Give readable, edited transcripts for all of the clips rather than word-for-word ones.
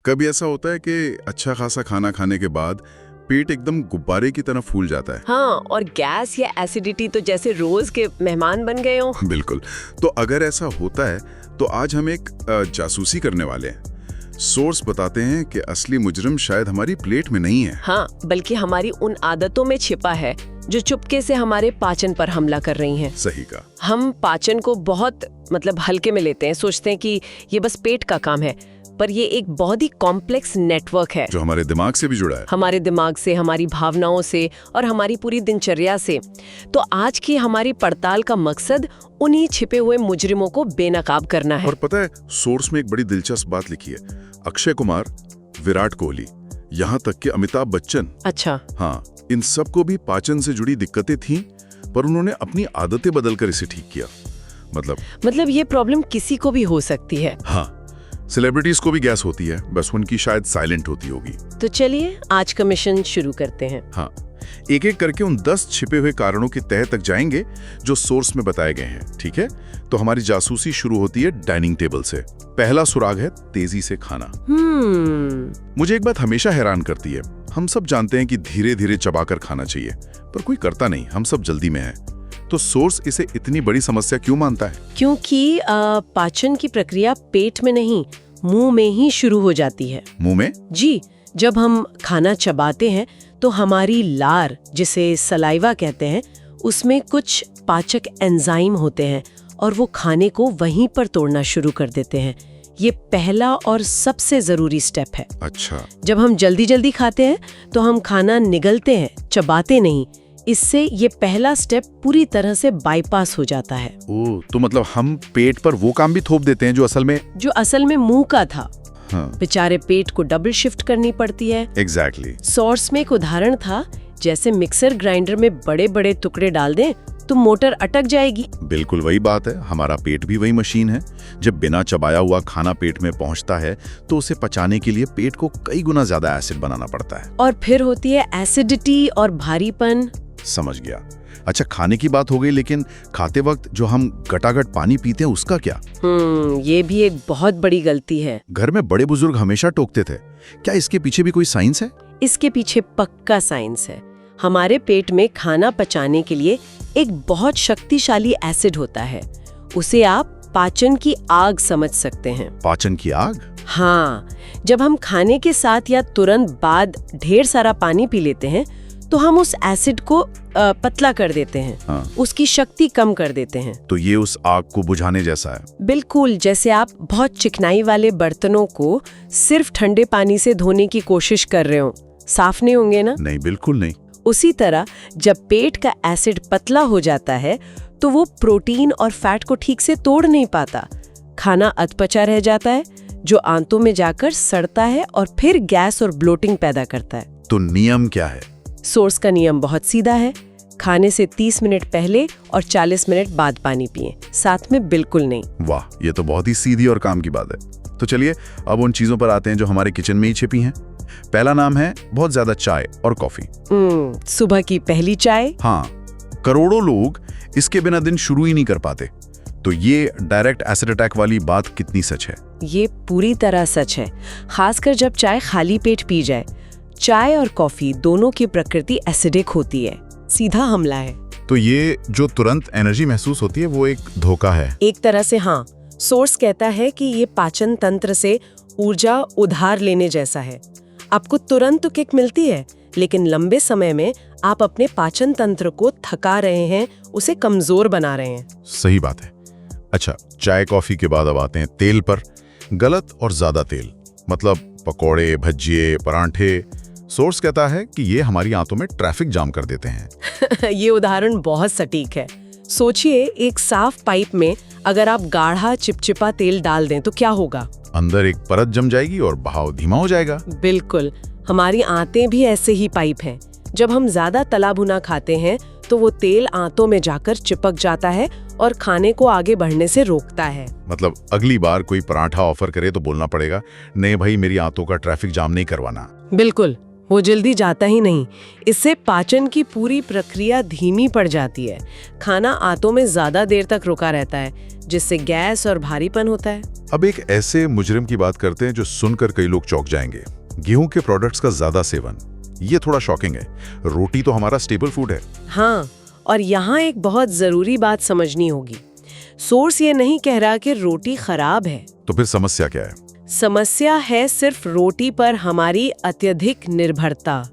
कभी ऐसा होता है कि अच्छा खासा खाना खाने के बाद पेट एकदम गुब्बारे की तरह फूल जाता है। हाँ, और गैस या एसिडिटी तो जैसे रोज के मेहमान बन गए हो। बिल्कुल। तो अगर ऐसा होता है तो आज हम एक जासूसी करने वाले हैं। सोर्स बताते हैं कि असली मुजरिम शायद हमारी प्लेट में नहीं है। हाँ, बल्कि हमारी उन आदतों में छिपा है जो चुपके से हमारे पाचन पर हमला कर रही हैं। सही कहा। हम पाचन को बहुत हल्के में लेते हैं, सोचते हैं कि ये बस पेट का काम है, पर ये एक बहुत ही कॉम्प्लेक्स नेटवर्क है जो हमारे दिमाग से भी जुड़ा है। हमारे दिमाग से, हमारी भावनाओं से और हमारी पूरी दिनचर्या से। तो आज की हमारी पड़ताल का मकसद उन्हीं छिपे हुए मुजरिमों को बेनकाब करना है। और पता है, सोर्स में एक बड़ी दिलचस्प बात लिखी है। अक्षय कुमार, विराट कोहली, यहाँ तक कि अमिताभ बच्चन। अच्छा। हाँ, इन सबको भी पाचन से जुड़ी दिक्कतें थीं, पर उन्होंने अपनी आदतें बदलकर इसे ठीक किया। मतलब ये प्रॉब्लम किसी को भी हो सकती है। हाँ, सेलिब्रिटीज को भी गैस होती है, बस उनकी शायद साइलेंट होती होगी। तो चलिए आज का मिशन शुरू करते हैं। हाँ, एक एक करके उन 10 छिपे हुए कारणों की तह तक जाएंगे जो सोर्स में बताए गए हैं। ठीक है, तो हमारी जासूसी शुरू होती है डाइनिंग टेबल से। पहला सुराग है तेजी से खाना। मुझे एक बात हमेशा हैरान करती है। हम सब जानते हैं कि धीरे धीरे चबाकर खाना चाहिए, पर कोई करता नहीं। हम सब जल्दी में हैं। तो सोर्स इसे इतनी बड़ी समस्या क्यों मानता है? क्योंकि पाचन की प्रक्रिया पेट में नहीं, मुंह में ही शुरू हो जाती है। मुंह में? जी, जब हम खाना चबाते हैं तो हमारी लार, जिसे सलाइवा कहते हैं, उसमें कुछ पाचक एंजाइम होते हैं और वो खाने को वहीं पर तोड़ना शुरू कर देते हैं। ये पहला और सबसे जरूरी स्टेप है। अच्छा। जब हम जल्दी जल्दी खाते हैं तो हम खाना निगलते हैं, चबाते नहीं। इससे ये पहला स्टेप पूरी तरह से बाईपास हो जाता है। ओह, तो मतलब हम पेट पर वो काम भी थोप देते हैं जो असल में मुंह का था। हाँ। बेचारे पेट को डबल शिफ्ट करनी पड़ती है। एग्जैक्टली। सोर्स में एक उदाहरण था, जैसे मिक्सर ग्राइंडर में बड़े बड़े टुकड़े डाल दें तो मोटर अटक जाएगी। बिल्कुल वही बात है। हमारा पेट भी वही मशीन है। जब बिना चबाया हुआ खाना पेट में पहुंचता है तो उसे पचाने के लिए पेट को कई गुना ज्यादा एसिड बनाना पड़ता है। और फिर होती है एसिडिटी और भारीपन। समझ गया। अच्छा, खाने की बात हो गई, लेकिन खाते वक्त जो हम गटागट पानी पीते हैं उसका क्या? ये भी एक बहुत बड़ी गलती है। घर में बड़े बुजुर्ग हमेशा टोकते थे। क्या इसके पीछे भी कोई साइंस है? इसके पीछे पक्का साइंस है। हमारे पेट में खाना पचाने के लिए एक बहुत शक्तिशाली एसिड होता है। उसे आप पाचन की आग समझ सकते हैं। पाचन की आग? हाँ, जब हम खाने के साथ या तुरंत बाद ढेर सारा पानी पी लेते हैं तो हम उस एसिड को पतला कर देते हैं। हाँ। उसकी शक्ति कम कर देते हैं। तो ये उस आग को बुझाने जैसा है। बिल्कुल, जैसे आप बहुत चिकनाई वाले बर्तनों को सिर्फ ठंडे पानी से धोने की कोशिश कर रहे हो, साफ नहीं होंगे ना? नहीं, बिल्कुल नहीं। उसी तरह जब पेट का एसिड पतला हो जाता है तो वो प्रोटीन और फैट को ठीक से तोड़ नहीं पाता। खाना अधपचा रह जाता है, जो आंतों में जाकर सड़ता है और फिर गैस और ब्लोटिंग पैदा करता है। तो नियम क्या है? सोर्स का नियम बहुत सीधा है। खाने से 30 मिनट पहले और 40 मिनट बाद पानी पिएं, साथ में बिल्कुल नहीं। वाह, ये तो बहुत ही सीधी और काम की बात है। तो चलिए अब उन चीजों पर आते हैं जो हमारे किचन में ही छिपी हैं। पहला नाम है बहुत ज्यादा चाय और कॉफी। सुबह की पहली चाय। हाँ, करोड़ों लोग इसके बिना दिन शुरू ही नहीं कर पाते। तो ये डायरेक्ट एसिड अटैक वाली बात कितनी सच है? ये पूरी तरह सच है, खासकर जब चाय खाली पेट पी जाए। चाय और कॉफी दोनों की प्रकृति एसिडिक होती है, सीधा हमला है। तो ये जो तुरंत एनर्जी महसूस होती है वो एक धोखा है? एक तरह से हाँ। सोर्स कहता है कि ये पाचन तंत्र से ऊर्जा उधार लेने जैसा है। आपको तुरंत तो किक मिलती है, लेकिन लंबे समय में आप अपने पाचन तंत्र को थका रहे हैं, उसे कमजोर बना रहे हैं। सही बात है। अच्छा, चाय कॉफी के बाद अब आते हैं तेल पर। गलत और ज्यादा तेल, मतलब पकौड़े, भजिए, परांठे। सोर्स कहता है कि ये हमारी आंतों में ट्रैफिक जाम कर देते हैं। ये उदाहरण बहुत सटीक है। सोचिए, एक साफ पाइप में अगर आप गाढ़ा चिपचिपा तेल डाल दें तो क्या होगा? अंदर एक परत जम जाएगी और बहाव धीमा हो जाएगा। बिल्कुल, हमारी आंतें भी ऐसे ही पाइप हैं। जब हम ज्यादा तला भुना खाते हैं तो वो तेल आंतों में जाकर चिपक जाता है और खाने को आगे बढ़ने से रोकता है। मतलब अगली बार कोई पराठा ऑफर करे तो बोलना पड़ेगा, नहीं भाई, मेरी आंतों का ट्रैफिक जाम नहीं करवाना। बिल्कुल, वो जल्दी जाता ही नहीं। इससे पाचन की पूरी प्रक्रिया धीमी पड़ जाती है। खाना आंतों में ज्यादा देर तक रुका रहता है, जिससे गैस और भारीपन होता है। अब एक ऐसे मुजरिम की बात करते हैं जो सुनकर कई लोग चौंक जाएंगे। गेहूं के प्रोडक्ट्स का ज्यादा सेवन, ये थोड़ा शॉकिंग है। रोटी तो हमारा स्टेबल फूड है। हाँ, और यहाँ एक बहुत जरूरी बात समझनी होगी। सोर्स ये नहीं कह रहा कि रोटी खराब है। तो फिर समस्या क्या है? समस्या है सिर्फ रोटी पर हमारी अत्यधिक निर्भरता।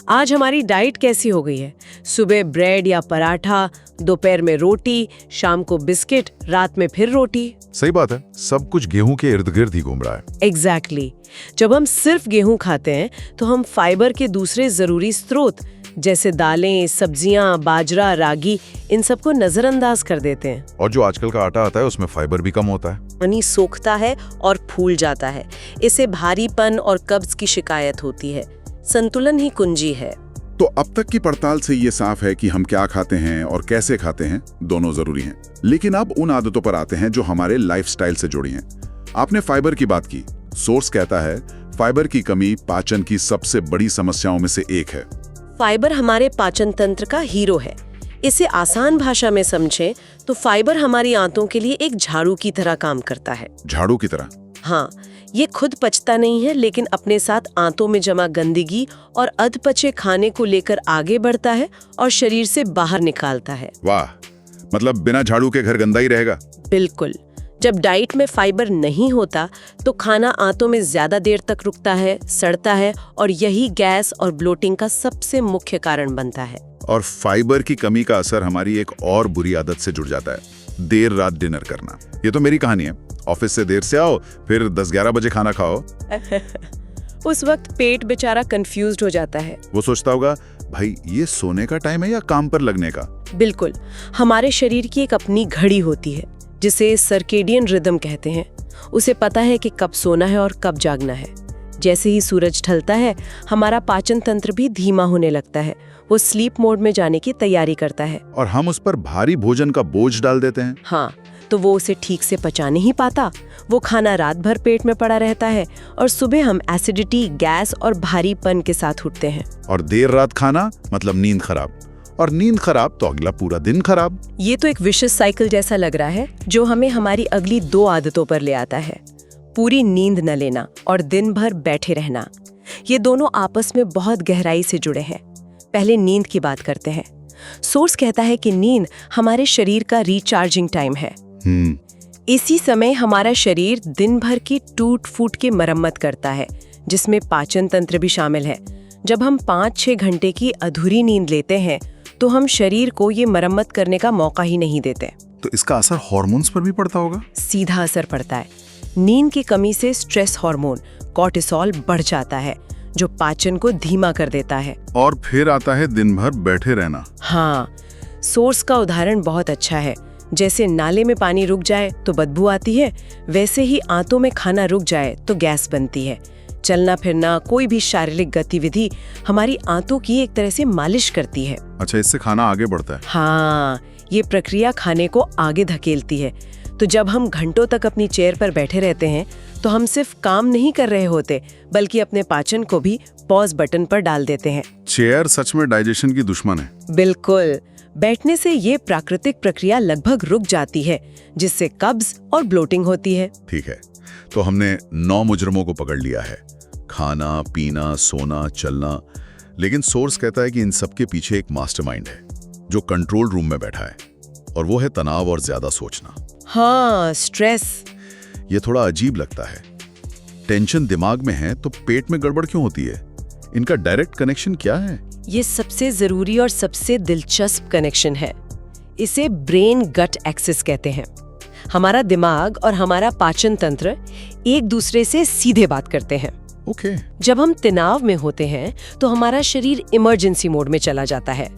आज हमारी डाइट कैसी हो गई है? सुबह ब्रेड या पराठा, दोपहर में रोटी, शाम को बिस्किट, रात में फिर रोटी। सही बात है, सब कुछ गेहूं के इर्द गिर्द ही घूम रहा है। एग्जैक्टली। जब हम सिर्फ गेहूं खाते हैं तो हम फाइबर के दूसरे जरूरी स्रोत जैसे दालें, सब्जियां, बाजरा, रागी, इन सबको नजरअंदाज कर देते हैं। और जो आजकल का आटा आता है उसमें फाइबर भी कम होता है। पानी सोखता है और फूल जाता है। इससे भारीपन और कब्ज की शिकायत होती है। संतुलन ही कुंजी है। तो अब तक की पड़ताल से ये साफ है कि हम क्या खाते हैं और कैसे खाते हैं, दोनों जरूरी हैं। लेकिन अब उन आदतों पर आते हैं जो हमारे लाइफस्टाइल से जुड़ी हैं। आपने फाइबर की बात की। सोर्स कहता है फाइबर की कमी पाचन की सबसे बड़ी समस्याओं में से एक है। फाइबर हमारे पाचन तंत्र का हीरो है। इसे आसान भाषा में समझें तो फाइबर हमारी आंतों के लिए एक झाड़ू की तरह काम करता है। झाड़ू की तरह? हाँ, ये खुद पचता नहीं है, लेकिन अपने साथ आंतों में जमा गंदगी और अधपचे खाने को लेकर आगे बढ़ता है और शरीर से बाहर निकालता है। वाह, मतलब बिना झाड़ू के घर गंदा ही रहेगा। बिल्कुल। जब डाइट में फाइबर नहीं होता तो खाना आंतों में ज्यादा देर तक रुकता है, सड़ता है, और यही गैस और ब्लोटिंग का सबसे मुख्य कारण बनता है। और फाइबर की कमी का असर हमारी एक और बुरी आदत से जुड़ जाता है, देर रात डिनर करना। ये तो मेरी कहानी है। ऑफिस से देर से आओ, फिर 10-11 बजे खाना खाओ। उस वक्त पेट बेचारा कंफ्यूज्ड हो जाता है। वो सोचता होगा, भाई ये सोने का टाइम है या काम पर लगने का? बिल्कुल। हमारे शरीर की एक अपनी घड़ी होती है जिसे सर्केडियन रिदम कहते हैं। उसे पता है कि कब सोना है और कब जागना है। जैसे ही सूरज ढलता है, हमारा पाचन तंत्र भी धीमा होने लगता है। वो स्लीप मोड में जाने की तैयारी करता है। और हम उस पर भारी भोजन का बोझ डाल देते हैं। हाँ, तो वो उसे ठीक से पचा नहीं पाता। वो खाना रात भर पेट में पड़ा रहता है और सुबह हम एसिडिटी, गैस और भारीपन के साथ उठते हैं। और देर रात खाना मतलब नींद खराब, और नींद खराब तो अगला पूरा दिन खराब। ये तो एक विशिष्ट साइकिल जैसा लग रहा है, जो हमें हमारी अगली 2 आदतों पर ले आता है। पूरी नींद न लेना और दिन भर बैठे रहना। ये दोनों आपस में बहुत गहराई से जुड़े हैं। पहले नींद की बात करते हैं। सोर्स कहता है कि नींद हमारे शरीर का रिचार्जिंग टाइम है। इसी समय हमारा शरीर दिन भर की टूट फूट की मरम्मत करता है, जिसमें पाचन तंत्र भी शामिल है। जब हम 5-6 घंटे की अधूरी नींद लेते हैं तो हम शरीर को ये मरम्मत करने का मौका ही नहीं देते। तो इसका असर हार्मोन्स पर भी पड़ता होगा? सीधा असर पड़ता है। नींद की कमी से स्ट्रेस हार्मोन कॉर्टिसोल बढ़ जाता है, जो पाचन को धीमा कर देता है। और फिर आता है दिन भर बैठे रहना। हाँ, सोर्स का उदाहरण बहुत अच्छा है। जैसे नाले में पानी रुक जाए तो बदबू आती है, वैसे ही आंतों में खाना रुक जाए तो गैस बनती है। चलना फिरना, कोई भी शारीरिक गतिविधि हमारी आंतों की एक तरह से मालिश करती है। अच्छा, इससे खाना आगे बढ़ता है? हाँ, ये प्रक्रिया खाने को आगे धकेलती है। तो जब हम घंटों तक अपनी चेयर पर बैठे रहते हैं तो हम सिर्फ काम नहीं कर रहे होते, बल्कि अपने पाचन को भी पॉज बटन पर डाल देते हैं। चेयर सच में डाइजेशन की दुश्मन है। बिल्कुल। बैठने से ये प्राकृतिक प्रक्रिया लगभग रुक जाती है, जिससे कब्ज और ब्लोटिंग होती है। ठीक है, तो हमने 9 मुजरमों को पकड़ लिया है। खाना, पीना, सोना, चलना। लेकिन सोर्स कहता है कि इन सब के पीछे एक मास्टरमाइंड है जो कंट्रोल रूम में बैठा है, और वो है तनाव और ज्यादा सोचना। हाँ, स्ट्रेस। ये थोड़ा अजीब लगता है। टेंशन दिमाग में है तो पेट में गड़बड़ क्यों होती है? इनका डायरेक्ट कनेक्शन क्या है? ये सबसे जरूरी और सबसे दिलचस्प कनेक्शन है। इसे ब्रेन गट एक्सिस कहते हैं। हमारा दिमाग और हमारा पाचन तंत्र एक दूसरे से सीधे बात करते हैं। ओके। जब हम तनाव में होते हैं तो हमारा शरीर इमरजेंसी मोड में चला जाता है।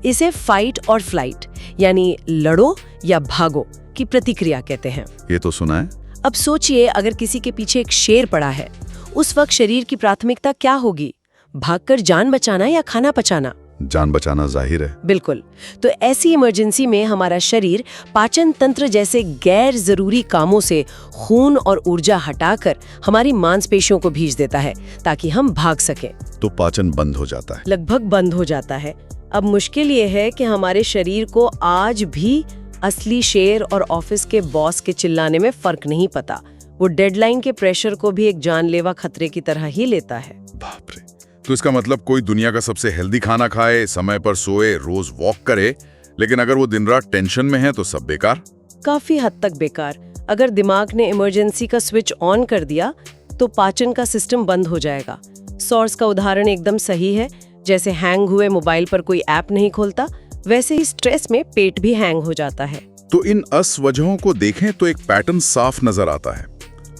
इसे फाइट और फ्लाइट, यानी लड़ो या भागो की प्रतिक्रिया कहते हैं। ये तो सुना है। अब सोचिए, अगर किसी के पीछे एक शेर पड़ा है, उस वक्त शरीर की प्राथमिकता क्या होगी? भागकर जान बचाना या खाना पचाना? जान बचाना जाहिर है। बिल्कुल। तो ऐसी इमरजेंसी में हमारा शरीर पाचन तंत्र जैसे गैर जरूरी कामों से खून और ऊर्जा हटाकर हमारी मांसपेशियों को भेज देता है ताकि हम भाग सकें। तो पाचन बंद हो जाता है। लगभग बंद हो जाता है। अब मुश्किल ये है कि हमारे शरीर को आज भी असली शेर और ऑफिस के बॉस के चिल्लाने में फर्क नहीं पता। वो डेडलाइन के प्रेशर को भी एक जानलेवा खतरे की तरह ही लेता है। बाप रे। तो इसका मतलब कोई दुनिया का सबसे हेल्दी खाना खाए, समय पर सोए, रोज वॉक करे, लेकिन अगर वो दिन रात टेंशन में है तो सब बेकार। काफी हद तक बेकार। अगर दिमाग ने इमरजेंसी का स्विच ऑन कर दिया तो पाचन का सिस्टम बंद हो जाएगा। सॉर्स का उदाहरण एकदम सही है। जैसे हैंग हुए मोबाइल पर कोई ऐप नहीं खोलता, वैसे ही स्ट्रेस में पेट भी हैंग हो जाता है। तो इन असवजहों को देखें तो एक पैटर्न साफ नजर आता है।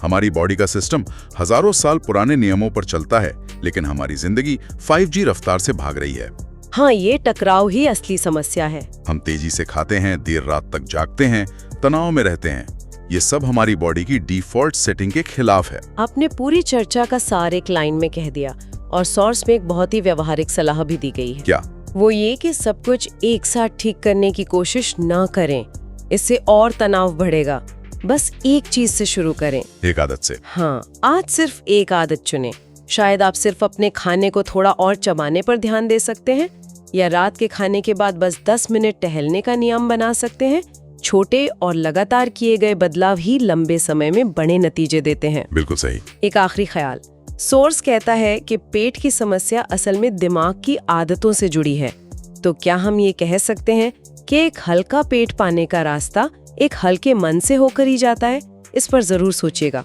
हमारी बॉडी का सिस्टम हजारों साल पुराने नियमों पर चलता है, लेकिन हमारी जिंदगी 5G रफ्तार से भाग रही है। हाँ, ये टकराव ही असली समस्या है। हम तेजी से खाते हैं, देर रात तक जागते हैं, तनाव में रहते हैं। ये सब हमारी बॉडी की डिफॉल्ट सेटिंग के खिलाफ है। आपने पूरी चर्चा का सार एक लाइन में कह दिया, और सोर्स में एक बहुत ही व्यवहारिक सलाह भी दी गई है। क्या? वो ये कि सब कुछ एक साथ ठीक करने की कोशिश ना करें, इससे और तनाव बढ़ेगा। बस एक चीज से शुरू करें, एक आदत से। हाँ, आज सिर्फ एक आदत चुनें। शायद आप सिर्फ अपने खाने को थोड़ा और चबाने पर ध्यान दे सकते हैं, या रात के खाने के बाद बस 10 मिनट टहलने का नियम बना सकते हैं। छोटे और लगातार किए गए बदलाव ही लंबे समय में बड़े नतीजे देते हैं। बिल्कुल सही। एक आखिरी ख्याल, सोर्स कहता है कि पेट की समस्या असल में दिमाग की आदतों से जुड़ी है। तो क्या हम ये कह सकते हैं कि एक हल्का पेट पाने का रास्ता एक हल्के मन से होकर ही जाता है? इस पर जरूर सोचिएगा।